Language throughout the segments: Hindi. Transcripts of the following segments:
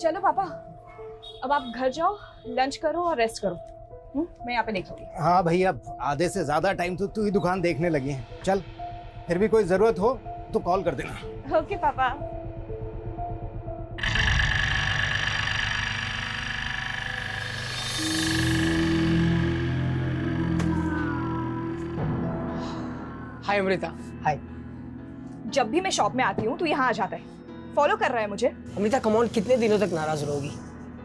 चलो पापा, अब आप घर जाओ, लंच करो और रेस्ट करो। मैं यहाँ पे देख लूंगी। हाँ भाई, अब आधे से ज्यादा टाइम तो तू ही दुकान देखने लगी है। चल, फिर भी कोई जरूरत हो तो कॉल कर देना। ओके पापा। हाय अमृता। हाय। जब भी मैं शॉप में आती हूँ तो यहाँ आ जाता है, फॉलो कर रहा है मुझे। अमृता कम ऑन, कितने दिनों तक नाराज रहोगी?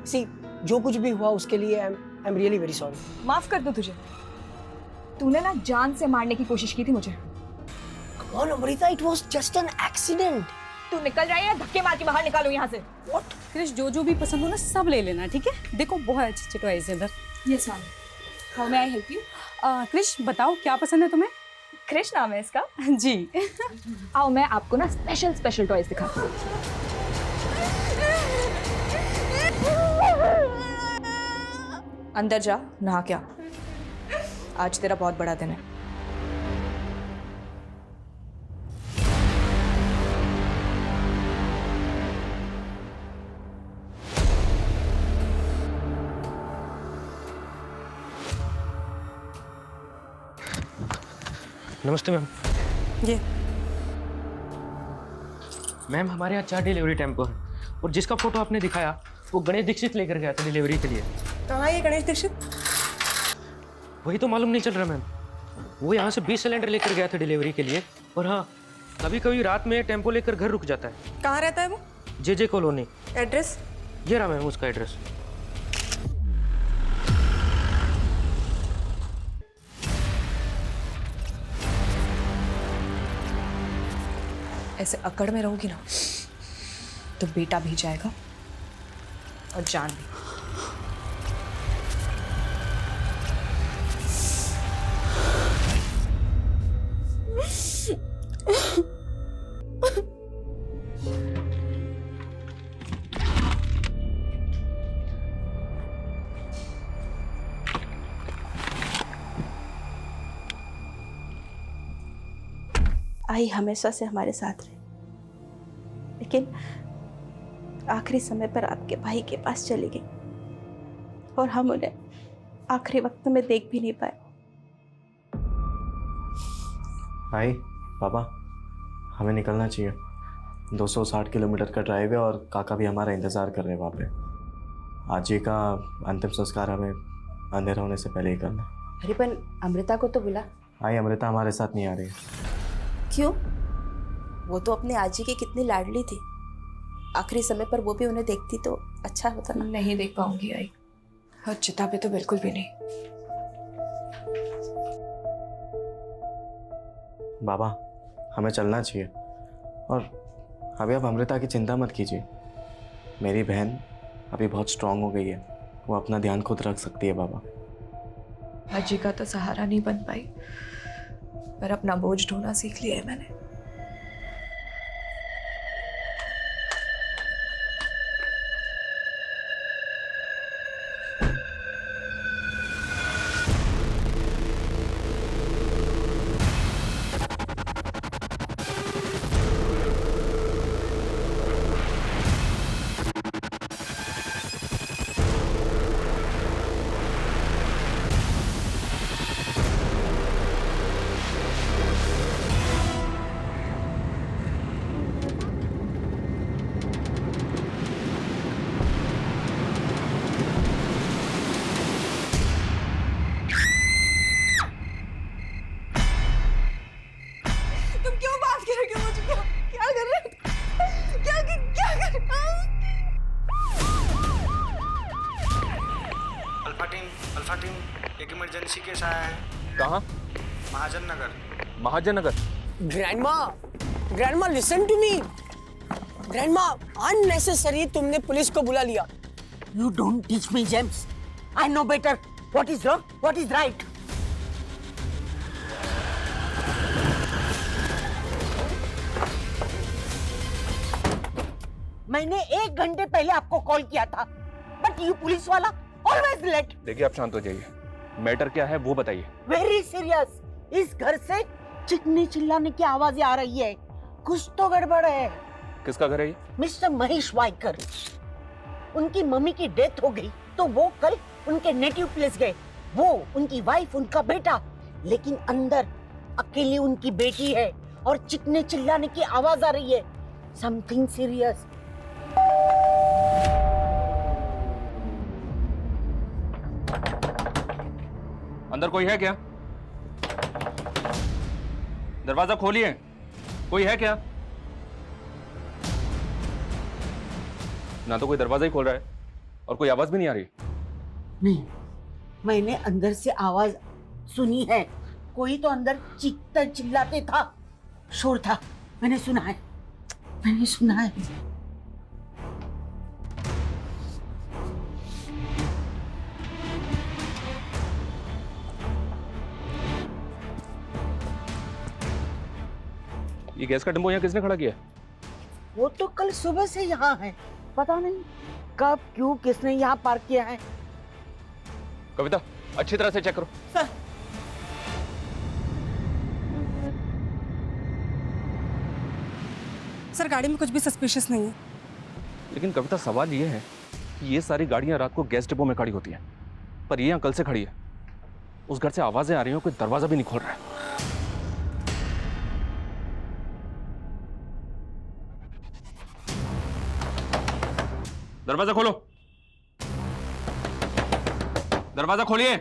सी, जो कुछ भी हुआ उसके लिए I am really very sorry. माफ कर दो तुझे, तूने ना जान से मारने की कोशिश की थी मुझे। Come on Amrita, it was just an accident. तू निकल रहा है या धक्के मार के बाहर निकालो यहाँ से? व्हाट? क्रिश, जो भी पसंद हो ना सब ले लेना, ठीक है? देखो बहुत अच्छे अच्छे टॉयज है इधर। Yes ma'am, how may I help you? Krish बताओ क्या पसंद है तुम्हें? क्रिश नाम है इसका। जी। आओ मैं आपको ना स्पेशल टॉयज दिखाती हूँ। अंदर जा, नहा क्या, आज तेरा बहुत बड़ा दिन है। नमस्ते मैम। ये मैम, हमारे यहाँ 4 डिलीवरी टेम्पो है और जिसका फोटो आपने दिखाया वो गणेश दीक्षित लेकर गया था डिलीवरी के लिए। कहाँ है ये गणेश दीक्षित? वही तो मालूम नहीं चल रहा मैम। वो यहाँ से 20 सिलेंडर लेकर गया था डिलीवरी के लिए। और हाँ, कभी कभी रात में टेम्पो लेकर घर रुक जाता है। कहाँ रहता है वो? जे कॉलोनी। एड्रेस? ये रहा मैम उसका एड्रेस। ऐसे अकड़ में रहोगी ना तो बेटा भी जाएगा और जान भी। आई हमेशा से हमारे साथ रहे, लेकिन आखिरी समय पर आपके भाई के पास चली गई और हम उन्हें आखिरी वक्त में देख भी नहीं पाए। भाई, पापा, हमें निकलना चाहिए। 260 किलोमीटर का ड्राइव है और काका भी हमारा इंतज़ार कर रहे हैं वहाँ पे। आज जी का अंतिम संस्कार हमें अंधेरा होने से पहले ही करना। अरे पर अमृता को तो बुला। आई, अमृता हमारे साथ नहीं आ रही है। क्यों? वो तो अपने आजी की कितनी लाडली थी, आखिरी समय पर वो भी उन्हें देखती तो अच्छा होता ना। नहीं देख पाऊंगी आई, और चिता पे तो बिल्कुल भी नहीं। बाबा, हमें चलना चाहिए। और अभी आप अमृता की चिंता मत कीजिए। मेरी बहन अभी बहुत स्ट्रांग हो गई है, वो अपना ध्यान खुद रख सकती है। बाबा, अजी का तो सहारा नहीं बन पाई, पर अपना बोझ ढोना सीख लिया है मैंने। अल्फा टीम, एक इमरजेंसी केस आया है। कहाँ? Mahajan Nagar. Mahajan Nagar? Grandma listen to me. Grandma, unnecessary तुमने पुलिस को बुला लिया। You don't teach me, James. I know better. What is wrong? What is right? मैंने 1 घंटे पहले आपको कॉल किया था, बट यू पुलिस वाला ऑलवेज लेट। देखिए, आप शांत हो जाइए। मैटर क्या है वो बताइए। Very serious. इस घर से चिकनी चिल्लाने की आवाजें आ रही है, कुछ तो गड़बड़ है। किसका घर है ये? मिस्टर महेश वाइकर। उनकी मम्मी की डेथ हो गई तो वो कल उनके नेटिव प्लेस गए, वो, उनकी वाइफ, उनका बेटा, लेकिन अंदर अकेली उनकी बेटी है और चिकने चिल्लाने की आवाज आ रही है। Something serious. अंदर कोई है क्या? दरवाजा खोलिए, कोई है क्या? ना तो कोई दरवाजा ही खोल रहा है और कोई आवाज भी नहीं आ रही। नहीं, मैंने अंदर से आवाज सुनी है, कोई तो अंदर चीखते चिल्लाते था, शोर था, मैंने सुना है, मैंने सुना है। ये गैस का टेम्पो यहाँ किसने खड़ा किया? वो तो कल सुबह से यहाँ है, पता नहीं कब क्यों किसने यहाँ पार्क किया है। कविता, अच्छी तरह से चेक करो। सर, सर गाड़ी में कुछ भी सस्पिशियस नहीं है। लेकिन कविता, सवाल ये है कि ये सारी गाड़ियां रात को गैस डिपो में खड़ी होती हैं, पर ये यहाँ कल से खड़ी है। उस घर से आवाजें आ रही हैं, कोई दरवाजा भी नहीं खोल रहा है। दरवाजा खोलो, दरवाजा खोलिए।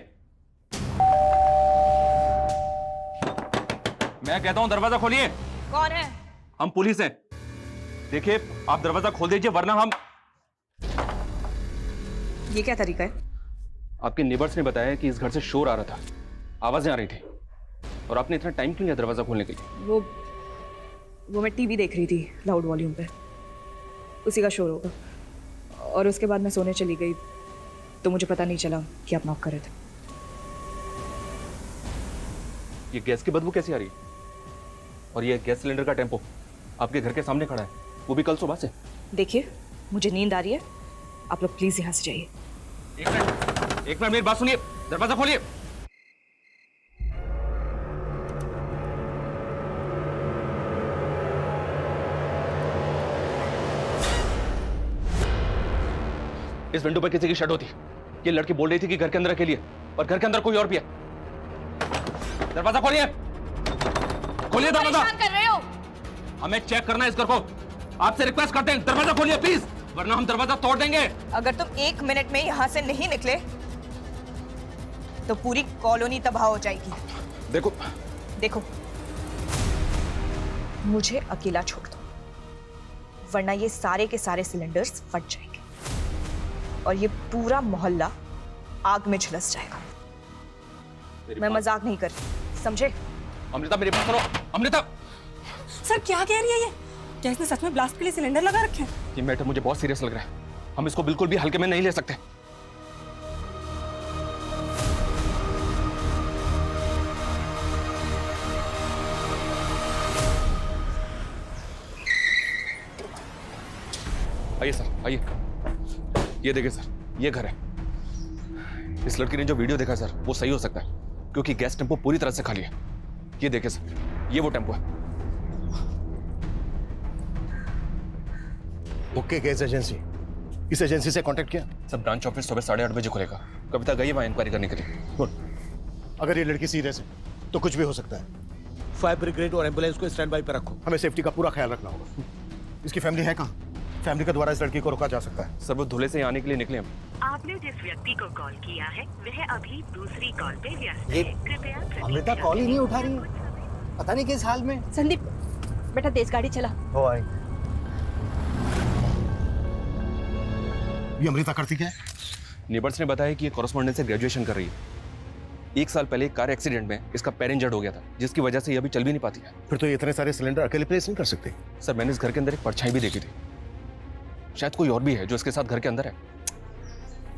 मैं कहता हूं दरवाजा खोलिए। कौन है? हम पुलिस हैं। देखिए, आप दरवाजा खोल दीजिए वरना हम। ये क्या तरीका है? आपके नेबर्स ने बताया कि इस घर से शोर आ रहा था, आवाजें आ रही थी, और आपने इतना टाइम क्यों लिया दरवाजा खोलने के लिए? वो मैं टीवी देख रही थी लाउड वॉल्यूम पे, उसी का शोर होगा। और उसके बाद मैं सोने चली गई तो मुझे पता नहीं चला कि आप नॉक कर रहे थे। ये गैस की बदबू कैसी आ रही है? और ये गैस सिलेंडर का टेम्पो आपके घर के सामने खड़ा है, वो भी कल सुबह से। देखिए, मुझे नींद आ रही है, आप लोग प्लीज यहाँ से जाइए। एक मिनट मेरी बात सुनिए, दरवाजा खोलिए। इस विंडो पर किसी की शर्ट होती। ये लड़की बोल रही थी कि घर के अंदर अकेली है, और घर के अंदर कोई और भी है। दरवाजा खोलिए, खोलिए दरवाजा। कर रहे हो? हमें चेक करना है इस घर को। आपसे रिक्वेस्ट करते हैं, दरवाजा खोलिए प्लीज, वरना हम दरवाजा तोड़ देंगे। अगर तुम 1 मिनट में यहाँ से नहीं निकले तो पूरी कॉलोनी तबाह हो जाएगी। देखो, मुझे अकेला छोड़ दो, वरना ये सारे के सारे सिलेंडर्स फट जाएंगे और ये पूरा मोहल्ला आग में झुलस जाएगा। मैं मजाक नहीं कर रही, समझे? अमृता मेरी बात सुनो। अमृता, सर क्या कह रही है ये? क्या इसने सच में ब्लास्ट के लिए सिलेंडर लगा रखे हैं? ये मैटर मुझे बहुत सीरियस लग रहा है। हम इसको बिल्कुल भी हल्के में नहीं ले सकते। आइए सर, आइए। ये देखिए सर, ये घर है। इस लड़की ने जो वीडियो देखा सर, वो सही हो सकता है, क्योंकि गैस टेम्पो पूरी तरह से खाली है। ये देखिए सर, ये वो टेम्पो है। ओके, गैस एजेंसी, इस एजेंसी से कांटेक्ट किया? सर, ब्रांच ऑफिस सुबह 8:30 बजे खुलेगा। कविता गई है वहाँ इंक्वायरी करने के लिए। गुड। अगर ये लड़की सीरियस है तो कुछ भी हो सकता है। फायर ब्रिगेड और एम्बुलेंस को स्टैंड बाई पर रखो। हमें सेफ्टी का पूरा ख्याल रखना होगा। इसकी फैमिली है कहाँ? फैमिली के द्वारा इस लड़की को रोका जा सकता है। सर, वो धुले से आने के लिए निकले हम। आपने जिस व्यक्ति को कॉल किया है वह अभी दूसरी कॉल पे व्यस्त ये है। कृपया अमृता कॉल ही नहीं उठा रही है, पता नहीं किस हाल में। संदीप बेटा तेज गाड़ी चला। हो आई। ये अमृता करती क्या है? नेबर्स ने बताया कि ये कॉरेस्पॉन्डेंस से ग्रेजुएशन कर रही है। 1 साल पहले एक कार एक्सीडेंट में इसका पैर इंजर्ड हो गया था, जिसकी वजह से ये अभी चल भी नहीं पाती है। फिर तो ये इतने सारे सिलेंडर अकेले प्लेस नहीं कर सकते। सर, मैंने इस घर के अंदर एक परछाई भी देखी थी। शायद कोई और भी है जो इसके साथ घर के अंदर है।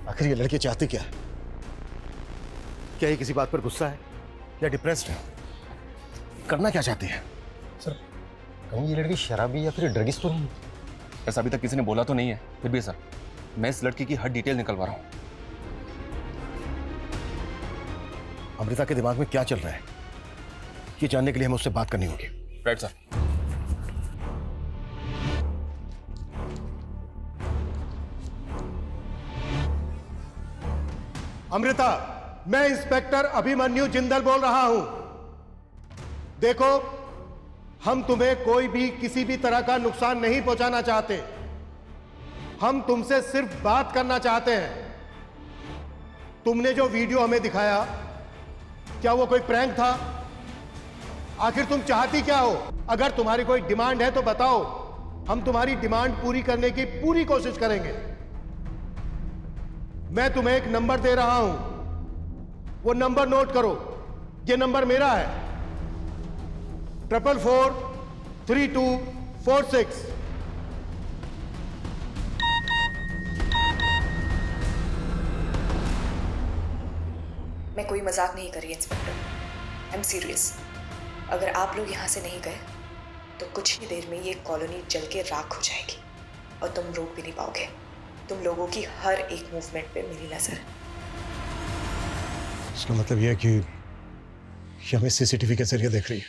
आखिर ये लड़की चाहती क्या है? क्या ये किसी बात पर गुस्सा है या डिप्रेस्ड है? करना क्या चाहती है? सर, कहीं ये लड़की शराबी या फिर ड्रगिस्ट तो नहीं? ऐसा अभी तक किसी ने बोला तो नहीं है, फिर भी सर मैं इस लड़की की हर डिटेल निकलवा रहा हूँ। अमृता के दिमाग में क्या चल रहा है, ये जानने के लिए हमें उससे बात करनी होगी। Right sir. अमृता, मैं इंस्पेक्टर अभिमन्यु जिंदल बोल रहा हूं। देखो, हम तुम्हें कोई भी किसी भी तरह का नुकसान नहीं पहुंचाना चाहते। हम तुमसे सिर्फ बात करना चाहते हैं। तुमने जो वीडियो हमें दिखाया, क्या वो कोई प्रैंक था? आखिर तुम चाहती क्या हो? अगर तुम्हारी कोई डिमांड है तो बताओ, हम तुम्हारी डिमांड पूरी करने की पूरी कोशिश करेंगे। मैं तुम्हें एक नंबर दे रहा हूं, वो नंबर नोट करो। ये नंबर मेरा है, 444246। मैं कोई मजाक नहीं कर रही इंस्पेक्टर, आई एम सीरियस। अगर आप लोग यहाँ से नहीं गए तो कुछ ही देर में ये कॉलोनी जल के राख हो जाएगी और तुम रोक भी नहीं पाओगे। तुम लोगों की हर एक मूवमेंट पे मेरी नजर है। इसका मतलब यह है कि हमें सीसीटीवी के जरिए देख रही है।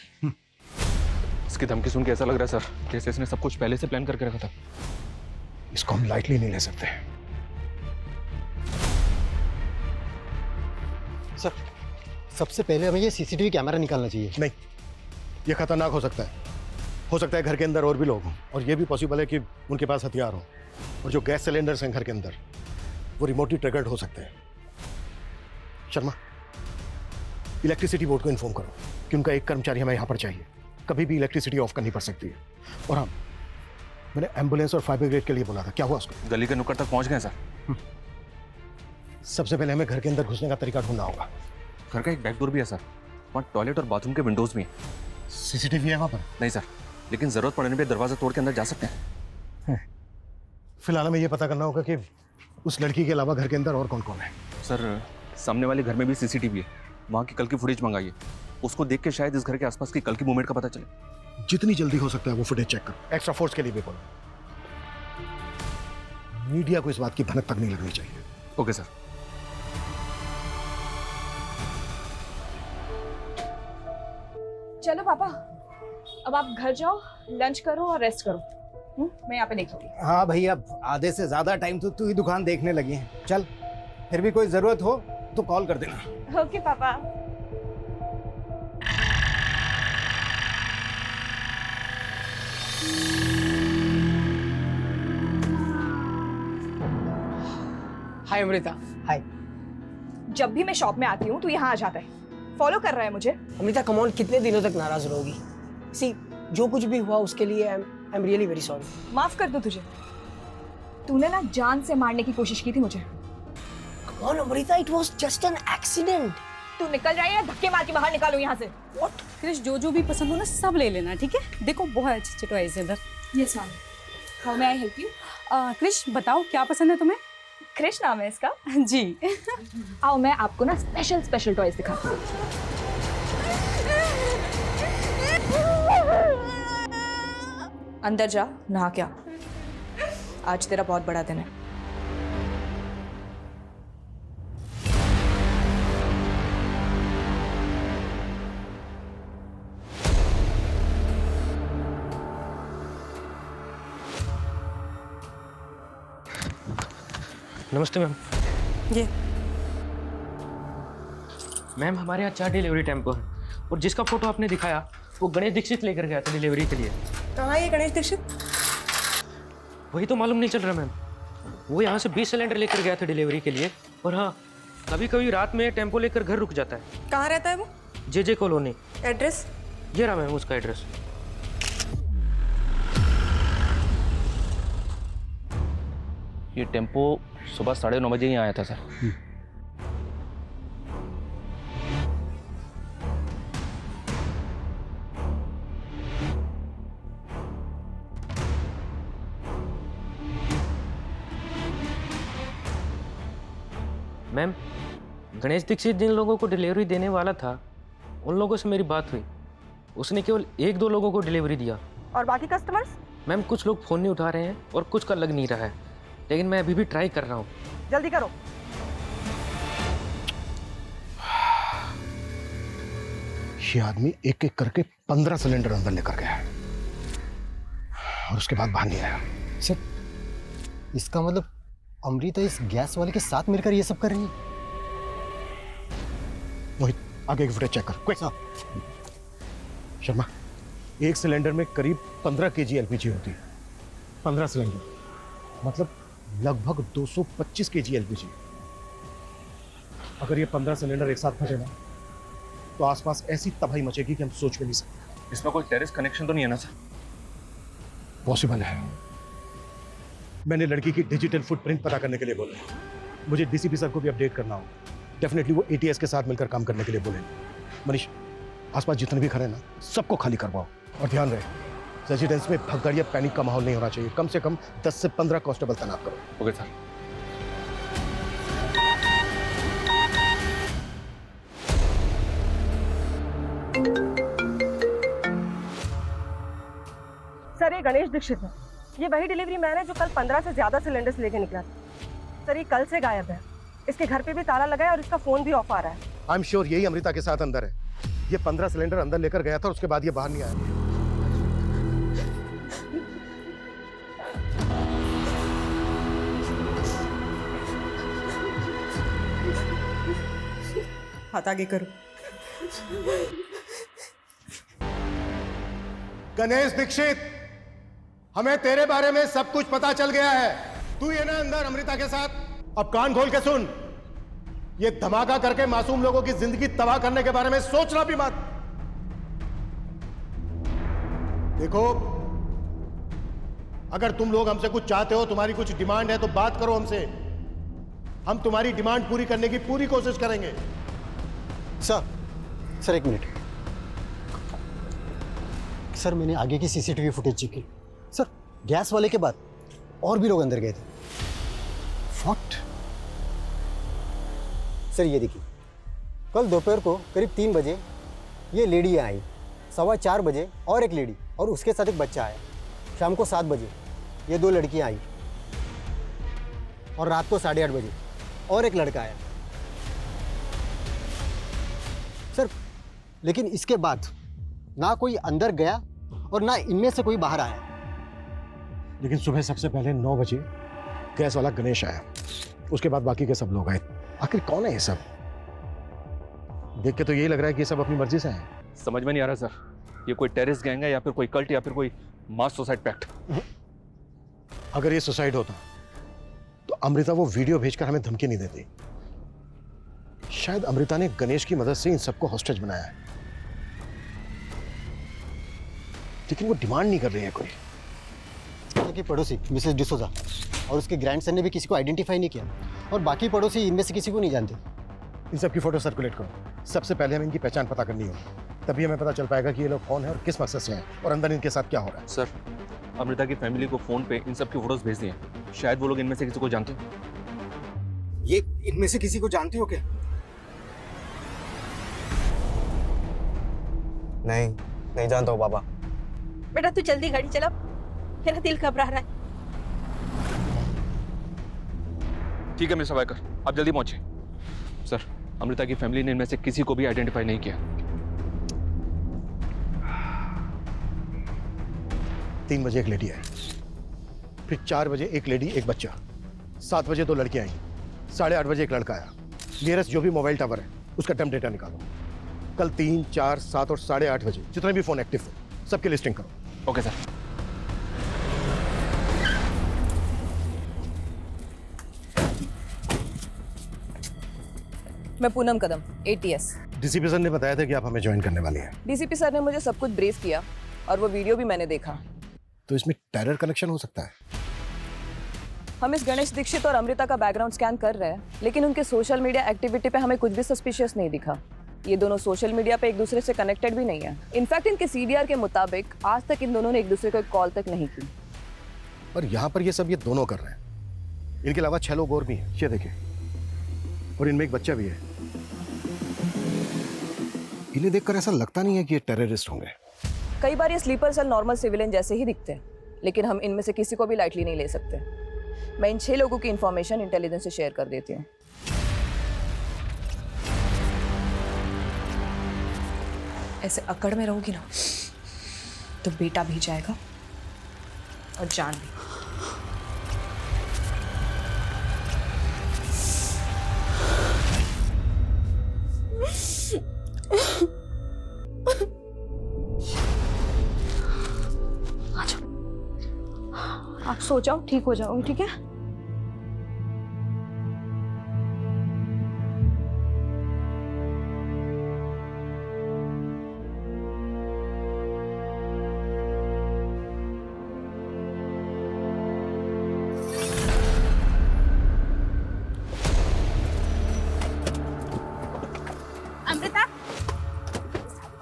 इसकी धमकी सुन के ऐसा लग रहा है सर जैसे इसने सब कुछ पहले से प्लान करके रखा था। इसको हम लाइटली नहीं ले सकते। सर, सबसे पहले हमें ये सीसीटीवी कैमरा निकालना चाहिए। नहीं, ये खतरनाक हो सकता है। हो सकता है घर के अंदर और भी लोग हों, और ये भी पॉसिबल है कि उनके पास हथियार हो। और जो गैस सिलेंडर्स हैं घर के अंदर, वो रिमोटली ट्रिगर्ड हो सकते हैं। शर्मा, इलेक्ट्रिसिटी बोर्ड को इन्फॉर्म करो कि उनका एक कर्मचारी हमें यहाँ पर चाहिए। कभी भी इलेक्ट्रिसिटी ऑफ करनी पड़ सकती है। और हाँ, मैंने एम्बुलेंस और फायर ब्रिगेड के लिए बोला था, क्या हुआ उसको? गली के नुक्कड़ तक पहुंच गए सर। सबसे पहले हमें घर के अंदर घुसने का तरीका ढूंढना होगा। घर का एक बैक डोर भी है सर, वहाँ टॉयलेट और बाथरूम के विंडोज भी हैं। सीसीटीवी है वहाँ पर? नहीं सर, लेकिन जरूरत पड़ने पे दरवाजा तोड़ के अंदर जा सकते हैं। फिलहाल हमें ये पता करना होगा कि उस लड़की के अलावा घर के अंदर और कौन कौन है। सर, सामने वाले घर में भी सीसीटीवी है, वहाँ की कल की फुटेज मंगाइए। उसको देख के शायद इस घर के आसपास की कल की मूवमेंट का पता चले। जितनी जल्दी हो सकता है वो फुटेज चेक करो। एक्स्ट्रा फोर्स के लिए भी बोलो। मीडिया को इस बात की भनक तक नहीं लगनी चाहिए। Okay sir. चलो पापा, अब आप घर जाओ, लंच करो और रेस्ट करो। मैं यहाँ पे देख लूंगी। हाँ भैया, आधे से ज्यादा टाइम तो तू ही दुकान देखने लगी है। चल, फिर भी कोई जरूरत हो तो कॉल कर देना। ओके पापा। हाय अमृता। हाय। जब भी मैं शॉप में आती हूँ तो यहाँ आ जाता है, फॉलो कर रहा है मुझे। अमृता कम ऑन, कितने दिनों तक नाराज रहोगी? सी, जो कुछ भी हुआ उसके लिए I am really very sorry. माफ कर दूं तुझे? तूने ना जान से मारने की कोशिश की थी मुझे। Come on Amrita, it was just an accident. तू निकल जाए या धक्के मार के बाहर निकालो यहाँ से। व्हाट? क्रिश, जो भी पसंद हो ना सब ले लेना, ठीक है? देखो बहुत अच्छे टॉयज है इधर। Yes ma'am. How may I help you? Krish, बताओ क्या पसंद है तुम्हें? क्रिश नाम है इसका? जी। आओ मैं आपको ना स्पेशल टॉयज दिखाती हूँ। अंदर जा, नहा क्या। आज तेरा बहुत बड़ा दिन है। नमस्ते मैम। ये मैम, हमारे यहाँ 4 डिलीवरी टेम्पो है, और जिसका फोटो आपने दिखाया वो गणेश दीक्षित लेकर गया था डिलीवरी के लिए। कहाँ है ये गणेश दीक्षित? वही तो मालूम नहीं चल रहा मैम। वो यहाँ से 20 सिलेंडर लेकर गया था डिलीवरी के लिए। और हाँ, कभी कभी रात में टेम्पो लेकर घर रुक जाता है। कहाँ रहता है वो? जे कॉलोनी। एड्रेस? ये रहा मैम उसका एड्रेस। ये टेम्पो सुबह 9:30 बजे ही आया था सर। मैम, गणेश दीक्षित जिन लोगों को डिलीवरी देने वाला था उन लोगों से मेरी बात हुई। उसने केवल 1-2 लोगों को डिलीवरी दिया। और बाकी कस्टमर्स? मैम, कुछ लोग फ़ोन नहीं उठा रहे हैं और कुछ का लग नहीं रहा है, लेकिन मैं अभी भी ट्राई कर रहा हूँ। जल्दी करो। ये आदमी एक एक करके 15 सिलेंडर अंदर लेकर गया और उसके बाद बाहर नहीं आया। सर, इसका मतलब अमृता इस गैस वाले के साथ मिलकर ये सब कर रही है? मोहित आगे की फुटेज चेक कर क्विक। शर्मा, एक सिलेंडर में करीब 15 केजी एलपीजी होती है। 15 सिलेंडर मतलब लगभग 225 केजी एलपीजी। अगर ये 15 सिलेंडर एक साथ फटे ना तो आसपास ऐसी तबाही मचेगी कि हम सोच भी नहीं सकते। इसमें कोई टेररिस्ट कनेक्शन तो नहीं है ना सर? पॉसिबल है। मैंने लड़की की डिजिटल फुटप्रिंट पता करने के लिए बोला। मुझे डीसीपी सर को भी अपडेट करना होगा। डेफिनेटली वो एटीएस के साथ मिलकर काम करने के लिए बोलेंगे। मनीष, आसपास जितने भी खड़े हैं ना सबको खाली करवाओ और ध्यान रहे रेजिडेंस में भगदड़ या पैनिक का माहौल नहीं होना चाहिए। कम से कम 10 से 15 कांस्टेबल तैनात करो। Okay sir. सर ये गणेश दीक्षित है। ये वही डिलीवरी मैन है जो कल 15 से ज्यादा सिलेंडर्स लेके निकला था। सर ये कल से गायब है। इसके घर पे भी ताला लगा है और इसका फोन भी ऑफ आ रहा है। आई एम श्योर यही अमृता के साथ अंदर है। ये 15 सिलेंडर अंदर लेकर गया था और उसके बाद ये बाहर नहीं आया। हाथ आगे करो। गणेश दीक्षित, हमें तेरे बारे में सब कुछ पता चल गया है। तू ये ना अंदर अमृता के साथ। अब कान खोल के सुन। ये धमाका करके मासूम लोगों की जिंदगी तबाह करने के बारे में सोचना भी मत। देखो, अगर तुम लोग हमसे कुछ चाहते हो, तुम्हारी कुछ डिमांड है तो बात करो हमसे। हम तुम्हारी डिमांड पूरी करने की पूरी कोशिश करेंगे। सर एक मिनट। सर मैंने आगे की सीसीटीवी फुटेज चेक की। सर गैस वाले के बाद और भी लोग अंदर गए थे। व्हाट? सर ये देखिए, कल दोपहर को करीब 3 बजे ये लेडी यहाँ आई। 4:15 बजे और एक लेडी और उसके साथ एक बच्चा आया। शाम को 7 बजे ये 2 लड़कियाँ आई और रात को 8:30 बजे और एक लड़का आया। सर लेकिन इसके बाद ना कोई अंदर गया और ना इनमें से कोई बाहर आया। लेकिन सुबह सबसे पहले 9 बजे गैस वाला गणेश आया। उसके बाद बाकी के सब लोग आए। आखिर कौन है ये सब? देख के तो यही लग रहा है कि ये सब अपनी मर्जी से हैं। समझ में नहीं आ रहा सर, ये कोई टेररिस्ट गैंग है या फिर कोई कल्ट या फिर कोई मास सुसाइड पैक्ट। अगर ये सुसाइड होता तो अमृता वो वीडियो भेजकर हमें धमकी नहीं देती। शायद अमृता ने गणेश की मदद से इन सबको हॉस्टेज बनाया है, लेकिन वो डिमांड नहीं कर रही है कोई। की पड़ोसी मिसेस डिसोजा और उसके ग्रैंडसन ने भी किसी को आइडेंटिफाई नहीं किया और बाकी पड़ोसी इनमें से किसी को नहीं जानते। इन सब की फोटो सर्कुलेट करो। सबसे पहले हमें इनकी पहचान पता करनी होगी, तभी हमें पता चल पाएगा कि ये लोग कौन है और किस मकसद से हैं और अंदर इनके साथ क्या हो रहा है। सर अमृता की फैमिली को फोन पे इन सब की फोटोज भेज दिए। शायद वो लोग इनमें से किसी को जानते हैं। ये इनमें से किसी को जानते हो क्या? नहीं जानता हूँ बाबा। बेटा तू जल्दी गाड़ी चला, मेरा दिल घबरा रहा है। ठीक है मिस्टर वाइकर, आप जल्दी पहुंचे। सर अमृता की फैमिली ने इनमें से किसी को भी आइडेंटिफाई नहीं किया। 3 बजे एक लेडी आई, फिर 4 बजे एक लेडी एक बच्चा, 7 बजे 2 लड़कियां आई, 8:30 बजे एक लड़का आया। नियरेस्ट जो भी मोबाइल टावर है उसका टर्म डेटा निकालो। कल 3, 4, 7 और 8:30 बजे जितने भी फोन एक्टिव थे सबकी लिस्टिंग करो। Okay sir. मैं पूनम कदम, ATS। डीसीपी सर ने बताया था कि आप हमें ज्वाइन करने वाली हैं। डीसीपी सर ने मुझे सब कुछ ब्रीफ किया और वो वीडियो भी मैंने देखा। तो इसमें टेरर कनेक्शन हो सकता है। हम इस गणेश दीक्षित और अमृता का बैकग्राउंड स्कैन कर रहे हैं, लेकिन उनके सोशल मीडिया एक्टिविटी पे हमें कुछ भी सस्पिशियस नहीं दिखा। ये दोनों सोशल मीडिया पे एक दूसरे से कनेक्टेड भी नहीं है। इनफैक्ट इनके CDR के मुताबिक आज तक इन दोनों ने एक दूसरे को एक कॉल तक नहीं की। पर यहाँ पर ये सब ये दोनों कर रहे हैं। इनके अलावा 6 लोग और भी हैं, ये देखिए, और इनमें एक बच्चा भी है। इन्हें देखकर ऐसा लगता नहीं है कि ये टेररिस्ट होंगे। कई बार ये स्लीपर सेल नॉर्मल सिविलियन जैसे ही दिखते हैं, लेकिन हम इनमें से किसी को भी लाइटली नहीं ले सकते। मैं इन 6 लोगों की इंफॉर्मेशन इंटेलिजेंस से शेयर कर देती हूँ। ऐसे अकड़ में रहोगी ना तो बेटा भी जाएगा और जान भी। सो जाओ, ठीक हो जाओगे, ठीक है? अमृता,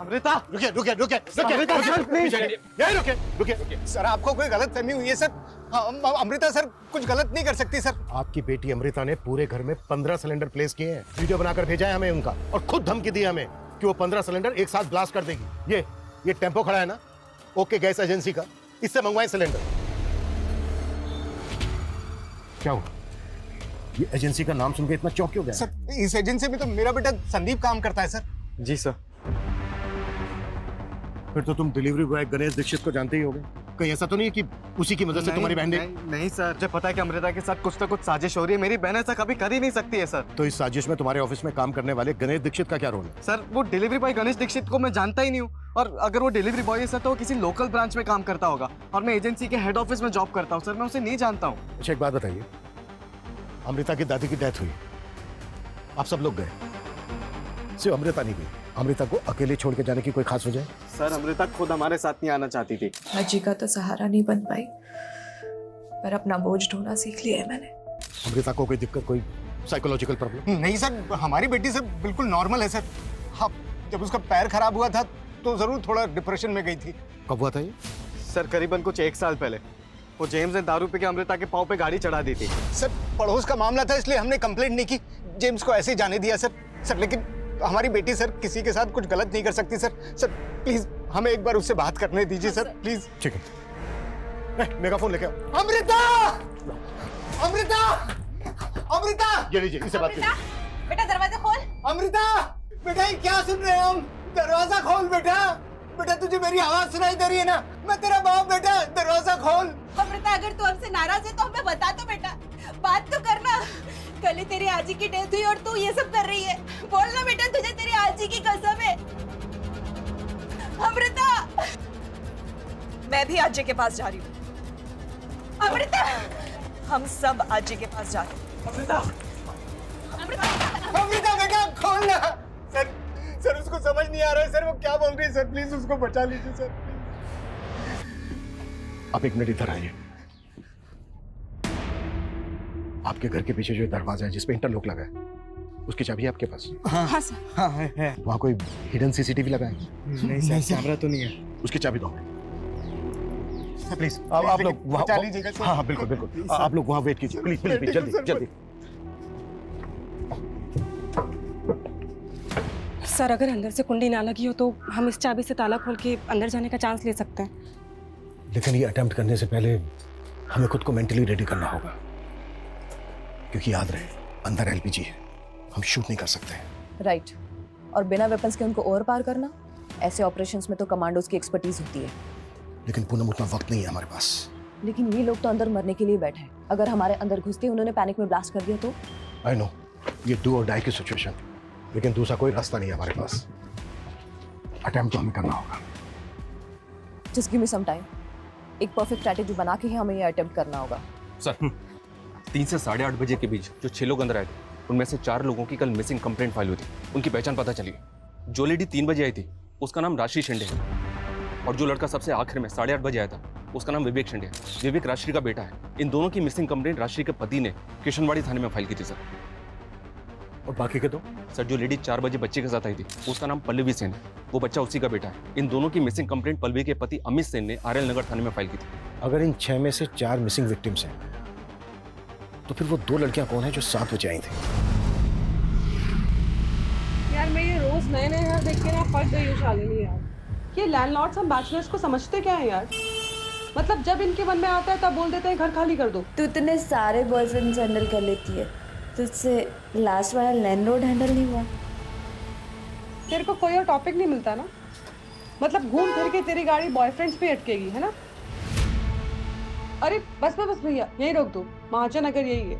अमृता रुकिए रुकिए रुकिए अमृता सर प्लीज यही रुकिए रुकिए। सर आपको कोई गलत फहमी हुई है सर। अमृता सर कुछ गलत नहीं कर सकती सर। आपकी बेटी अमृता ने पूरे घर में 15 सिलेंडर प्लेस किए हैं। वीडियो बनाकर भेजा है हमें उनका, और खुद धमकी दी हमें कि वो 15 सिलेंडर एक साथ ब्लास्ट कर देगी। ये टेम्पो खड़ा है ना, ओके गैस एजेंसी का, इससे मंगवाए सिलेंडर। क्या हुआ? ये एजेंसी का नाम सुन के इतना चौंक क्यों गया? सर इस एजेंसी में तो मेरा बेटा संदीप काम करता है सर। जी सर। फिर तो तुम डिलीवरी बॉय गणेश दीक्षित को जानते ही होगे। कहीं ऐसा तो नहीं है कि उसी की मदद से तुम्हारी बहन ने? नहीं सर, मुझे पता है कि अमृता के साथ कुछ ना कुछ साजिश हो रही है। मेरी बहन ऐसा कभी कर ही नहीं सकती है सर। तो इस साजिश में तुम्हारे ऑफिस में काम करने वाले गणेश दीक्षित का क्या रोल है? सर वो डिलीवरी बॉय गणेश दीक्षित को मैं जानता ही नहीं हूँ, और अगर वो डिलीवरी बॉय है सर तो वो किसी लोकल ब्रांच में काम करता होगा, और मैं एजेंसी के हेड ऑफिस में जॉब करता हूँ सर। मैं उसे नहीं जानता हूँ। अच्छा एक बात बताइए, अमृता की दादी की डेथ हुई, आप सब लोग गए, सिर्फ अमृता नहीं गई। अमृता को अकेले छोड़ के जाने की कोई खास वजह? सर अमृता खुद हमारे साथ नहीं आना चाहती थी। अजी का तो सहारा नहीं बन पाई, पर अपना बोझ ढोना सीख लिया है मैंने। अमृता को कोई दिक्कत, कोई साइकोलॉजिकल प्रॉब्लम? नहीं सर, हमारी बेटी सर बिल्कुल नॉर्मल है सर। हाँ, जब उसका पैर खराब हुआ था तो जरूर थोड़ा डिप्रेशन में गई थी। कब हुआ था ये? सर करीबन कुछ 1 साल पहले। वो जेम्स ने दारू पी के अमृता के पाँव पे गाड़ी चढ़ा दी थी। सर पड़ोस का मामला था इसलिए हमने कंप्लेंट नहीं की, जेम्स को ऐसे ही जाने दिया सर। लेकिन हमारी बेटी सर किसी के साथ कुछ गलत नहीं कर सकती सर। प्लीज हमें एक बार उससे बात करने दीजिए सर, प्लीज। ठीक है, मेगाफोन लेके आओ। अमृता! अमृता! अमृता! ये लीजिए, इससे बात कीजिए। बेटा दरवाजा खोल। अमृता! बेटा ये क्या सुन रहे हैं हम? दरवाजा खोल बेटा। बेटा तुझे मेरी आवाज सुनाई दे रही है ना? मैं तेरा बाप बेटा, दरवाजा खोल। अमृता अगर तू हमसे नाराज है तो हमें बता दो बेटा, बात तो करना। कल ही तेरी आजी की डेथ हुई और तू ये सब कर रही है। बोलना बेटा, तुझे तेरी आजी की कसम है। अमृता! मैं भी आजी के पास जा रही हूँ। अमृता! हम सब आजी के पास जा रहे हैं। अमृता! अमृता बेटा खोल ना। सर उसको समझ नहीं आ रहा है सर, वो क्या बोल रही है सर। प्लीज उसको बचा लीजिए सर। आप एक मिनट इधर आइए। आपके घर के पीछे जो दरवाजा है जिसपे इंटरलॉक लगा है, उसकी चाबी है आपके पास? हाँ सर। हाँ है। वहाँ कोई हिडन सीसीटीवी लगा है? नहीं सर, कैमरा तो नहीं है। उसकी चाबी दो प्लीज। आप आप लोग बचा वहाँ, लीजिएगा सर। हाँ बिल्कुल बिल्कुल, आप लोग वहाँ वेट कीजिए प्लीज प्लीज प्लीज, जल्दी जल्दी। सर अगर अंदर से कुंडी ना लगी हो तो हम इस चाबी से ताला खोल के अंदर जाने का चांस ले सकते हैं। लेकिन ये अटेम्प्ट करने से पहले हमें खुद को मेंटली रेडी करना होगा, क्योंकि याद रहे अंदर एलपीजी है, हम शूट नहीं कर सकते। राइट। और बिना वेपन्स के उनको ओवर पार करना, ऐसे ऑपरेशंस में तो कमांडोज की एक्सपर्टीज होती है। लेकिन पूनम उतना वक्त नहीं है हमारे पास। लेकिन ये लोग तो अंदर मरने के लिए बैठे हैं। अगर हमारे अंदर घुसते उन्होंने पैनिक में ब्लास्ट कर दिया तो? आई नो, ये डू और डाई की सिचुएशन, लेकिन दूसरा कोई रास्ता नहीं है हमारे पास। अटेम्प्ट तो हमें करना होगा। Just give me some time. एक परफेक्ट स्ट्रैटेजी बना के ही हमें ये अटेम्प्ट करना होगा। सर 3 से 8:30 बजे के बीच जो 6 लोग अंदर आए थे, उनमें से 4 लोगों की कल मिसिंग कंप्लेंट फाइल हुई थी। उनकी पहचान पता चली। जो लेडी 3 बजे आई थी उसका नाम राशि शिंदे है, और जो लड़का सबसे आखिर में 8:30 बजे आया था उसका नाम विवेक शिंदे है। विवेक राशि का बेटा है। इन दोनों की मिसिंग कंप्लेंट राशि के पति ने किशनवाड़ी थाने में फाइल की थी सर। और बाकी के दो? सर जो लेडी 4 बजे बच्चे के साथ आई थी उसका नाम पल्लवी सेन है, वो बच्चा उसी का बेटा है। इन दोनों की मिसिंग कंप्लेंट पल्लवी के पति अमित सेन ने आरएल नगर थाने में फाइल की थी। अगर इन 6 में से 4 मिसिंग विक्टिम्स हैं, तो फिर वो 2 लड़कियां कौन है जो 7 बजे आई थी? यार मैं ये रोज नए नए घर देख के ना फट गई हूँ शालिनी यार। ये लैंडलॉर्ड्स हम बैचलर्स को समझते क्या है यार? मतलब जब इनके मन में आता है तब बोल देते हैं घर खाली कर दो। तू इतने सारे बॉयफ्रेंड्स हैंडल कर लेती है, तुझसे लास्ट वाला लैंडलॉर्ड हैंडल नहीं हुआ? तेरे को कोई और टॉपिक नहीं मिलता ना? मतलब घूम फिर के तेरी गाड़ी बॉयफ्रेंड्स पे अटकेगी, है ना? अरे बस भैया यही रोक दो, महाजन अगर यही है।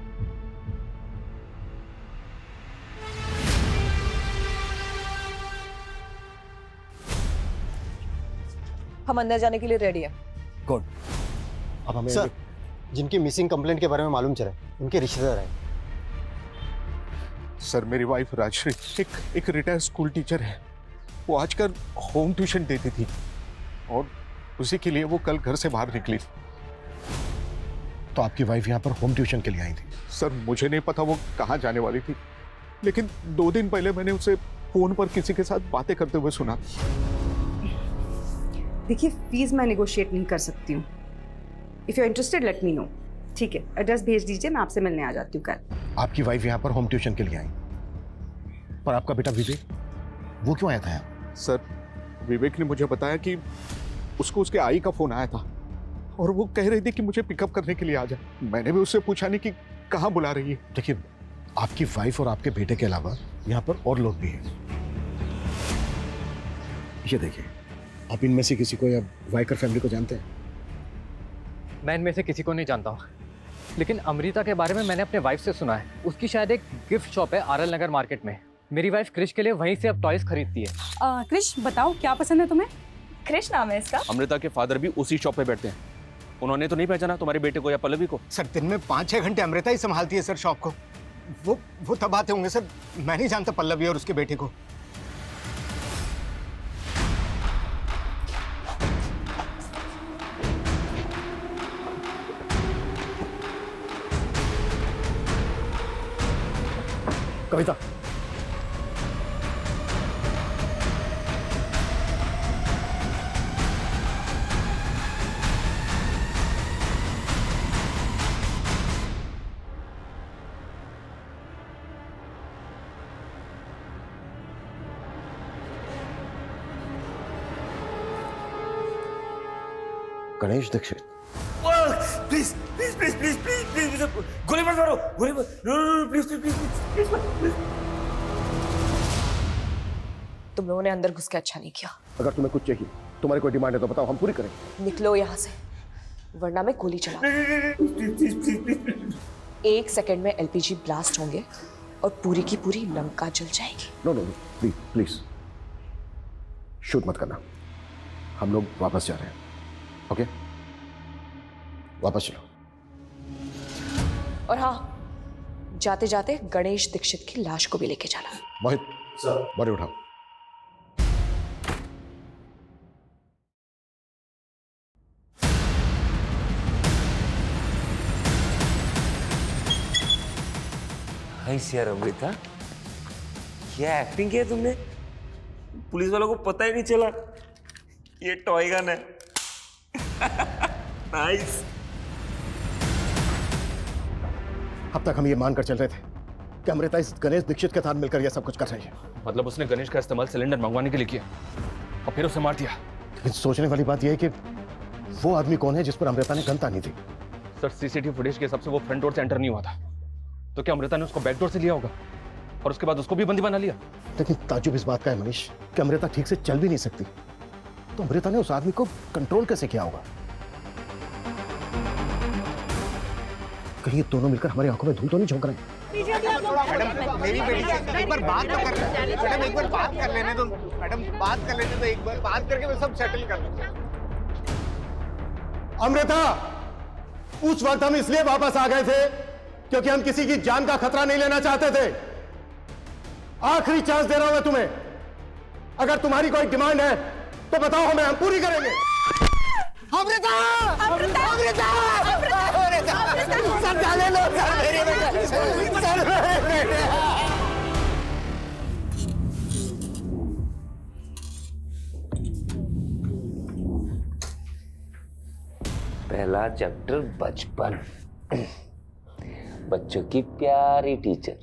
हम अंदर जाने के लिए रेडी हैं। कौन? अब हमें सर जिनकी मिसिंग कंप्लेंट के बारे में मालूम चला उनके रिश्तेदार हैं। सर मेरी वाइफ राजश्री एक रिटायर्ड स्कूल टीचर है। वो आजकल होम ट्यूशन देती थी और उसी के लिए वो कल घर से बाहर निकली थी। तो आपकी वाइफ यहाँ पर होम ट्यूशन के लिए आई थी? सर मुझे नहीं पता वो कहाँ जाने वाली थी, लेकिन 2 दिन पहले मैंने उसे फोन पर किसी के साथ बातें करते हुए सुना। देखिए फीस मैं निगोशिएट नहीं कर सकती हूँ। If you interested let me know. ठीक है, एड्रेस भेज दीजिए, मैं आपसे मिलने आ जाती हूँ कल। आपकी वाइफ यहाँ पर होम ट्यूशन के लिए आई, पर आपका बेटा विवेक वो क्यों आया था यहाँ? सर विवेक ने मुझे बताया कि उसको उसके आई का फोन आया था और वो कह रही थी कि मुझे पिकअप करने के लिए आ जाए। मैंने भी उससे पूछा नहीं कि कहाँ बुला रही है। देखिए आपकी वाइफ और आपके बेटे के अलावा यहाँ पर और लोग भी हैं। ये देखिए, आप इनमें से किसी को या वाइकर फैमिली को जानते हैं? मैं इनमें से किसी को नहीं जानता हूँ, लेकिन अमृता के बारे में मैंने अपने वाइफ से सुना है। उसकी शायद एक गिफ्ट शॉप है आरएल नगर मार्केट में। मेरी वाइफ क्रिश के लिए वहीं से अब टॉयज खरीदती है। क्रिश बताओ क्या पसंद है तुम्हें? क्रिश नाम है इसका। अमृता के फादर भी उसी शॉप पे बैठते हैं। उन्होंने तो नहीं पहचाना तुम्हारे बेटे को या पल्लवी को? सर दिन में 5-6 घंटे अमृता ही संभालती है सर शॉप को। वो तब आते होंगे सर, मैं नहीं जानता पल्लवी और उसके बेटे को। Kavita, Ganesh Dixit. Please please please please please please गोली मत मारो, गोली मत, प्लीज प्लीज प्लीज प्लीज। तुम लोगों ने अंदर घुस के अच्छा नहीं किया। अगर तुम्हें कुछ चाहिए, तुम्हारी कोई डिमांड है तो बताओ, हम पूरी करेंगे। निकलो यहाँ से, वरना मैं गोली चला। 1 सेकंड में एलपीजी ब्लास्ट होंगे और पूरी की पूरी लंका जल जाएगी। No no please please shoot मत करना। हम लोग वापस जा रहे हैं। ओके, वापस चलो। और हाँ, जाते जाते गणेश दीक्षित की लाश को भी लेके जाना। मोहित सर, बॉडी उठाओ। यार अमृता, क्या एक्टिंग की है तुमने? पुलिस वालों को पता ही नहीं चला ये टॉय गन है। नाइस। अब तक हम ये मानकर चल रहे थे कि अमृता इस गणेश दीक्षित के साथ मिलकर यह सब कुछ कर रही है। मतलब उसने गणेश का इस्तेमाल सिलेंडर मंगवाने के लिए किया और फिर उसे मार दिया। लेकिन सोचने वाली बात यह है कि वो आदमी कौन है जिस पर अमृता ने गन तानी थी? सर सीसीटीवी फुटेज के हिसाब से वो फ्रंट डोर से एंटर नहीं हुआ था, तो क्या अमृता ने उसको बैक डोर से लिया होगा और उसके बाद उसको भी बंदी बना लिया? लेकिन ताजुब इस बात का है मनीष कि अमृता ठीक से चल भी नहीं सकती, तो अमृता ने उस आदमी को कंट्रोल कैसे किया होगा? कहीं ये दोनों मिलकर हमारी आंखों में धूल तो नहीं झोंक रहे हैं? मैडम मेरी बेटी से एक बार बात तो कर लेने। मैडम एक बार बात कर लेने दो। मैडम बात कर लेने दो, एक बार बात करके मैं सब सेटल कर लूंगा। अमृता, उस वक्त हम इसलिए वापस आ गए थे क्योंकि हम किसी की जान का खतरा नहीं लेना चाहते थे। आखिरी चांस दे रहा हूं मैं तुम्हें। अगर तुम्हारी कोई डिमांड है तो बताओ, हमें हम पूरी करेंगे। अमृता! अमृता! अमृता! सर डाले लो, सर मेरे बेटे, सर मेरे बेटे। पहला चैप्टर बचपन, बच्चों की प्यारी टीचर।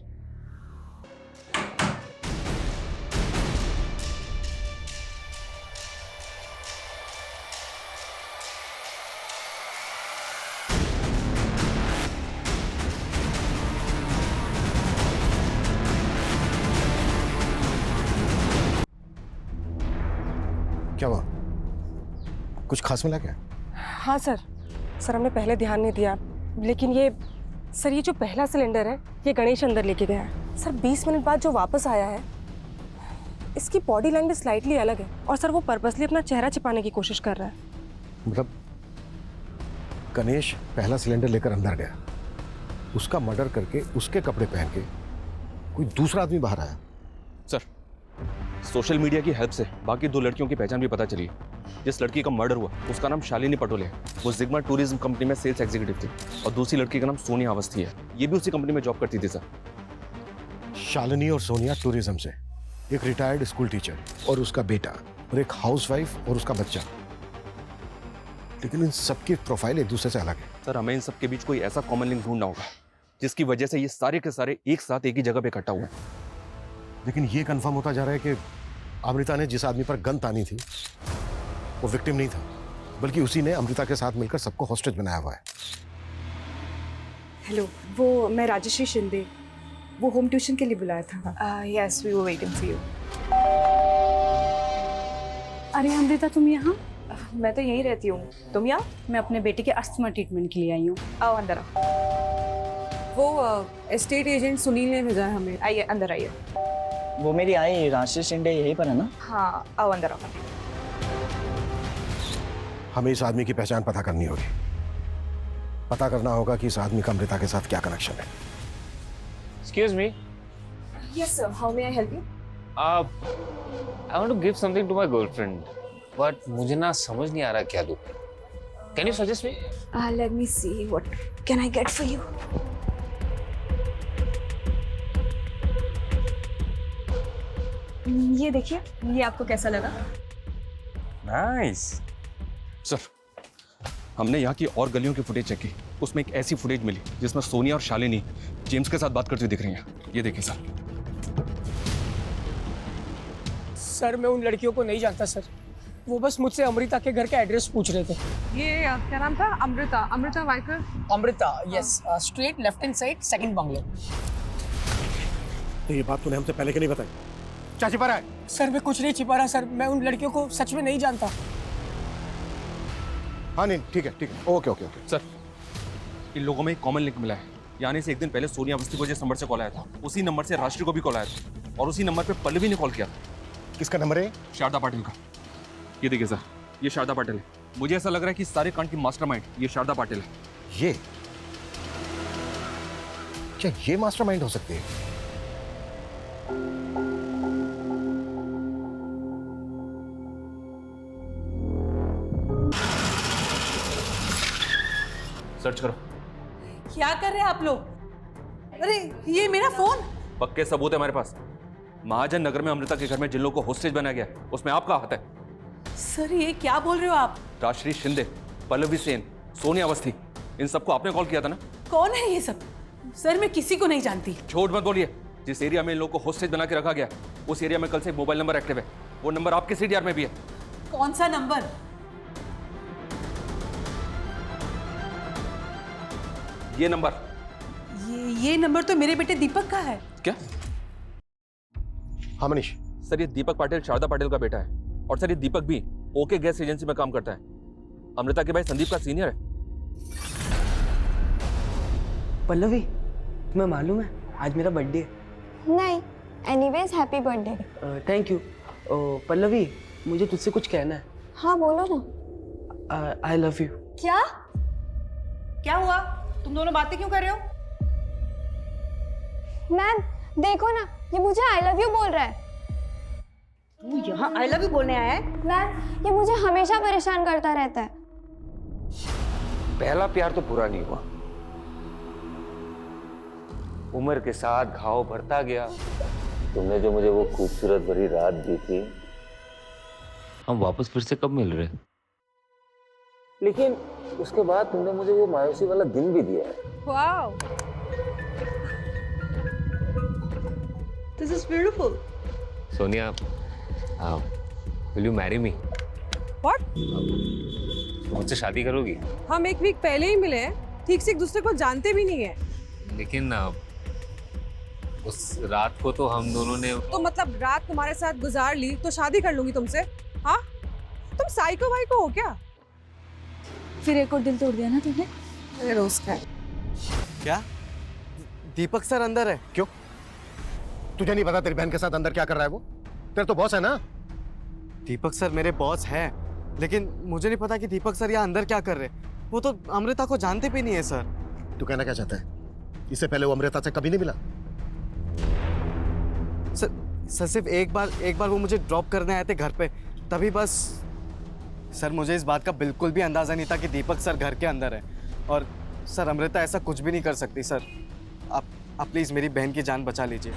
क्या हुआ? कुछ खास मिला क्या? हाँ सर, हमने पहले ध्यान नहीं दिया, लेकिन ये जो पहला सिलेंडर है ये गणेश अंदर लेके गया है। सर 20 मिनट बाद जो वापस आया है, इसकी बॉडी लैंग्वेज स्लाइटली अलग है और सर वो पर्पसली अपना चेहरा छिपाने की कोशिश कर रहा है। मतलब गणेश पहला सिलेंडर लेकर अंदर गया, उसका मर्डर करके उसके कपड़े पहन के कोई दूसरा आदमी बाहर आया। सर, सोशल मीडिया की हेल्प से बाकी 2 लड़कियों की पहचान भी पता चली है। जिस लड़की का मर्डर हुआ उसका नाम शालिनी पटोले है, वो जिग्मा टूरिज्म कंपनी में सेल्स एग्जीक्यूटिव थी, और दूसरी लड़की का नाम सोनिया अवस्थी है, ये भी उसी कंपनी में जॉब करती थी सर। शालिनी और सोनिया टूरिज्म से, एक रिटायर्ड स्कूल टीचर और उसका बेटा, और एक हाउसवाइफ और उसका बच्चा। लेकिन इन सबकी प्रोफाइल एक दूसरे से अलग है। सर, हमें इन सब के बीच कोई ऐसा कॉमन लिंक ढूंढना होगा जिसकी वजह से ये सारे के सारे एक साथ एक ही जगह पे इकट्ठा हुए। लेकिन ये कंफर्म होता जा रहा है कि अमृता ने जिस आदमी पर गन तानी थी वो विक्टिम नहीं था, बल्कि उसी ने अमृता के साथ मिलकर सबको हॉस्टेज बनाया हुआ है। हेलो, वो मैं राजश्री शिंदे, वो होम ट्यूशन के लिए बुलाया था। Yes, we were waiting for you. अरे अमृता, तुम यहाँ? मैं तो यहीं रहती हूँ, तुम यहाँ? मैं अपने बेटे के अस्थमा ट्रीटमेंट के लिए आई हूँ। आओ अंदर आओ। वो एस्टेट एजेंट सुनील ने भेजा है हमें। आइए अंदर आइए। वो मेरी आई राशि शिंदे यहीं पर है ना? हाँ, आओ अंदर आओ। हमें इस आदमी की पहचान पता करनी होगी। पता करना होगा कि इस आदमी का अमृता के साथ क्या कनेक्शन है। Excuse me. Yes sir, how may I help you? I want to give something to my girlfriend, but मुझे ना समझ नहीं आ रहा क्या दूँ. Can you suggest me? Let me see what can I get for you. ये देखिए, ये आपको कैसा लगा? Nice. सर, हमने यहाँ की और गलियों की फुटेज चेक की, उसमें एक ऐसी फुटेज मिली जिसमें सोनिया और शालिनी जेम्स के साथ बात करती हुई दिख रही हैं। ये देखिए सर। सर, मैं उन लड़कियों को नहीं जानता सर, वो बस मुझसे अमृता के घर का एड्रेस पूछ रहे थे। ये क्या नाम था? Amrita, Amrita Waikar. Amrita, yes, straight left hand side, second bungalow. तो ये बात तूने हमसे पहले क्यों नहीं बताई? क्या छिपा रहा है? सर, मैं कुछ नहीं छिपा रहा सर, मैं उन लड़कियों को सच में नहीं जानता। हाँ नहीं, ठीक है, ओके ओके ओके। सर, इन लोगों में एक कॉमन लिंक मिला है। यानी से एक दिन पहले सोनिया अवस्थी को जिस नंबर से कॉल आया था, उसी नंबर से राष्ट्रीय को भी कॉल आया था, और उसी नंबर पे पल्लवी ने कॉल किया था। किसका नंबर है? शारदा पाटिल का। ये देखिए सर, ये शारदा पाटिल है। मुझे ऐसा लग रहा है कि सारे कांड की मास्टरमाइंड ये शारदा पाटिल है। ये क्या ये मास्टरमाइंड हो सकती है? सर्च करो। क्या कर रहे हैं आप लोग? अरे ये मेरा फोन। पक्के सबूत है हमारे पास। महाजन नगर में अमृता के घर में जिन लोगों को होस्टेज बनाया गया, उसमें आपका हाथ है। सर, ये क्या बोल रहे हो आप? राजश्री शिंदे, पल्लवी सेन, सोनिया अवस्थी, इन सबको आपने कॉल किया था ना? कौन है ये सब? सर, मैं किसी को नहीं जानती। झूठ मत बोलिए। जिस एरिया में इन लोगों को होस्टेज बना के रखा गया, उस एरिया में कल से एक मोबाइल नंबर एक्टिव है। वो नंबर आपके सीडीआर में भी है। कौन सा नंबर? ये नंबर। ये नंबर तो मेरे बेटे दीपक का है। क्या? हाँ मनीष। सर, ये दीपक पाटिल शारदा पाटिल का बेटा है, और सर ये दीपक भी ओके गैस एजेंसी में काम करता है। अमृता के भाई संदीप का सीनियर है। पल्लवी, तुम्हें मालूम है आज मेरा बर्थडे है? नहीं, anyways happy birthday. Thank you. Pallavi, मुझे तुझसे कुछ कहना है। हाँ बोलो ना। I love you. क्या? क्या हुआ? तुम दोनों बातें क्यों कर रहे हो? मैम देखो ना, ये मुझे आई लव यू बोल रहा है। तू यहाँ आई लव यू बोलने आया है? मैम, ये मुझे हमेशा परेशान करता रहता है। पहला प्यार तो पूरा नहीं हुआ, उम्र के साथ घाव भरता गया। तुमने जो मुझे वो खूबसूरत भरी रात दी थी, हम वापस फिर से कब मिल रहे? लेकिन उसके बाद तुमने मुझे वो मायूसी वाला दिन भी दिया है। Wow, this is beautiful. Sonia, will you marry me? What? मुझसे शादी करोगी? हम एक वीक पहले ही मिले हैं, ठीक से एक दूसरे को जानते भी नहीं है। लेकिन उस रात को तो हम दोनों ने। तो मतलब रात तुम्हारे साथ गुजार ली तो शादी कर लूंगी तुमसे? हाँ, तुम साइको वाइको हो क्या? फिर एक और दिल तोड़ दिया ना तुमने? अरे रोज का। क्या दीपक सर अंदर है? क्यों? तुझे नहीं पता तेरी बहन के साथ अंदर क्या कर रहा है वो? तेरा तो बॉस है ना? दीपक सर मेरे बॉस हैं, लेकिन मुझे नहीं पता कि दीपक सर यहाँ अंदर क्या कर रहे हैं। वो तो अमृता को जानते भी नहीं है सर। तू कहना क्या चाहता है? इससे पहले वो अमृता से कभी नहीं मिला? सर सिर्फ एक बार वो मुझे ड्रॉप करने आए थे घर पे, तभी बस। सर मुझे इस बात का बिल्कुल भी अंदाजा नहीं था कि दीपक सर घर के अंदर है। और सर अमृता ऐसा कुछ भी नहीं कर सकती सर। आप प्लीज मेरी बहन की जान बचा लीजिए।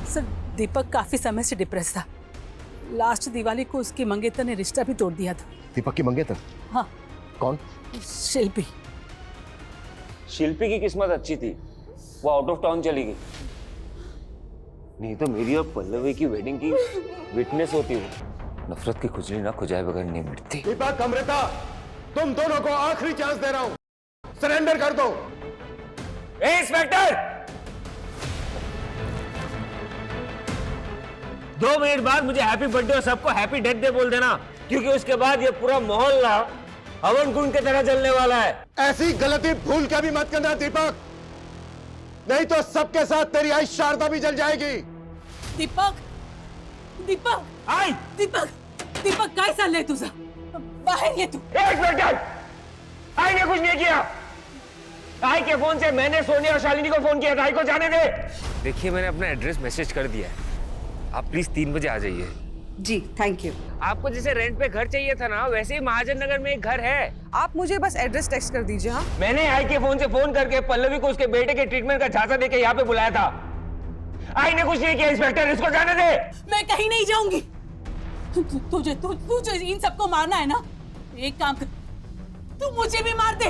सर दीपक काफी समय से डिप्रेस था। लास्ट दिवाली को उसके मंगेतर ने रिश्ता भी तोड़ दिया था। दीपक की मंगेतर? हाँ। कौन? शिल्पी। शिल्पी की किस्मत अच्छी थी, वो आउट ऑफ टाउन चली गई, नहीं तो मेरी और पल्लवी की वेडिंग की विटनेस होती वो। नफरत की खुजली ना खुजाए बगैर नहीं मिटती। दीपक, अमृता, तुम दोनों को आखिरी चांस दे रहा हूं, सरेंडर कर दो। इंस्पेक्टर, 2 मिनट बाद मुझे हैप्पी बर्थडे और सबको हैप्पी डेथ डे बोल देना, क्योंकि उसके बाद ये पूरा मोहल्ला हवन कुंड की तरह जलने वाला है। ऐसी गलती भूल के भी मत करना दीपक, नहीं तो सबके साथ तेरी आई शारदा भी जल जाएगी। दीपक, दीपक, आई दीपक, दीपक काय चाललंय तुझं? बाहेर ये तू। आई ने कुछ नहीं किया। आई के फोन से मैंने सोनिया और शालिनी को फोन किया था। आई को जाने दे। देखिए मैंने अपना एड्रेस मैसेज कर दिया है, आप प्लीज 3 बजे आ जाइए। जी थैंक यू। आपको जैसे रेंट पे घर चाहिए था ना, वैसे ही महाजन नगर में एक घर है। आप मुझे बस एड्रेस टेक्स्ट कर दीजिए। हाँ, मैंने आई के फोन से फोन करके पल्लवी को उसके बेटे के ट्रीटमेंट का झांसा देके यहाँ पे बुलाया था। आई ने कुछ नहीं किया। इंस्पेक्टर, इसको जाने दे। मैं कहीं नहीं जाऊंगी। तुझे इन सबको मारना है ना? एक काम कर, तू मुझे भी मार दे।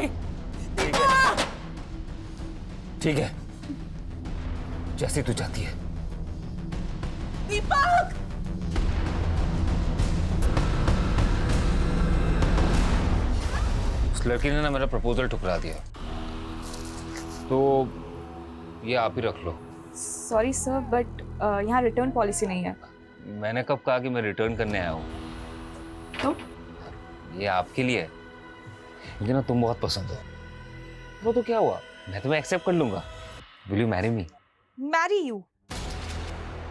ठीक है, जैसे तू चाहती है। दीपक, उस लड़की ने ना मेरा प्रपोजल ठुकरा दिया, तो ये आप ही रख लो। सॉरी सर, बट यहाँ रिटर्न पॉलिसी नहीं है। मैंने कब कहा कि मैं रिटर्न करने आया हूँ? तो? ये आपके लिए है, मुझे ना तुम बहुत पसंद हो। वो तो क्या हुआ, मैं तुम्हें एक्सेप्ट कर लूंगा। Will you marry me? Marry you?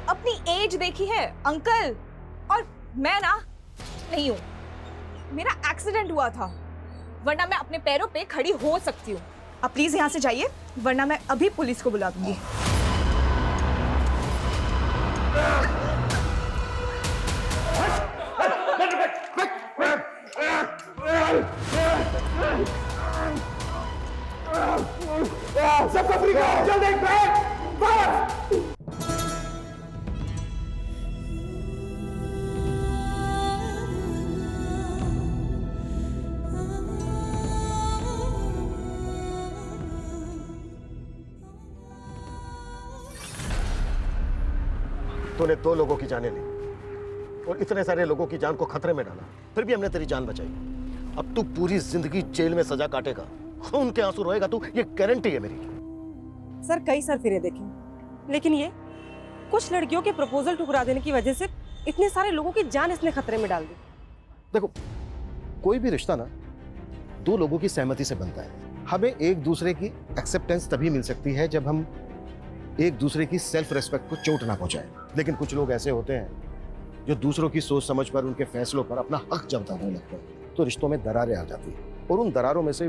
अपनी एज देखी है अंकल, और मैं ना नहीं हूं। मेरा एक्सीडेंट हुआ था, वरना मैं अपने पैरों पे खड़ी हो सकती हूँ। आप प्लीज यहाँ से जाइए, वरना मैं अभी पुलिस को बुला दूंगी। सबको फ्री करो, जल्दी बैक। तूने 2 लोगों की जानें ली और इतने सारे लोगों की जान को खतरे में डाला, फिर भी हमने तेरी जान बचाई। अब तू पूरी जिंदगी जेल में सजा काटेगा, खून के आंसू रोएगा तू, ये गारंटी है मेरी। सर कई सर फिरे देखे, लेकिन ये कुछ लड़कियों के प्रपोजल ठुकरा देने की वजह से इतने सारे लोगों की जान इसने खतरे में डाल दी। देखो, कोई भी रिश्ता ना 2 लोगों की सहमति से बनता है। हमें एक दूसरे की एक्सेप्टेंस तभी मिल सकती है जब हम एक दूसरे की सेल्फ रेस्पेक्ट को चोट ना पहुंचाएं। लेकिन कुछ लोग ऐसे होते हैं जो दूसरों की सोच समझ पर, उनके फैसलों पर अपना हक जताने लगते हैं, तो रिश्तों में दरारें आ जाती हैं और उन दरारों में से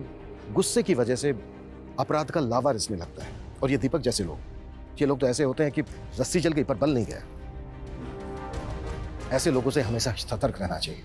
गुस्से की वजह से अपराध का लावा रिसने लगता है। और ये दीपक जैसे लोग, ये लोग तो ऐसे होते हैं कि रस्सी जल गई पर बल नहीं गया। ऐसे लोगों से हमेशा सतर्क रहना चाहिए।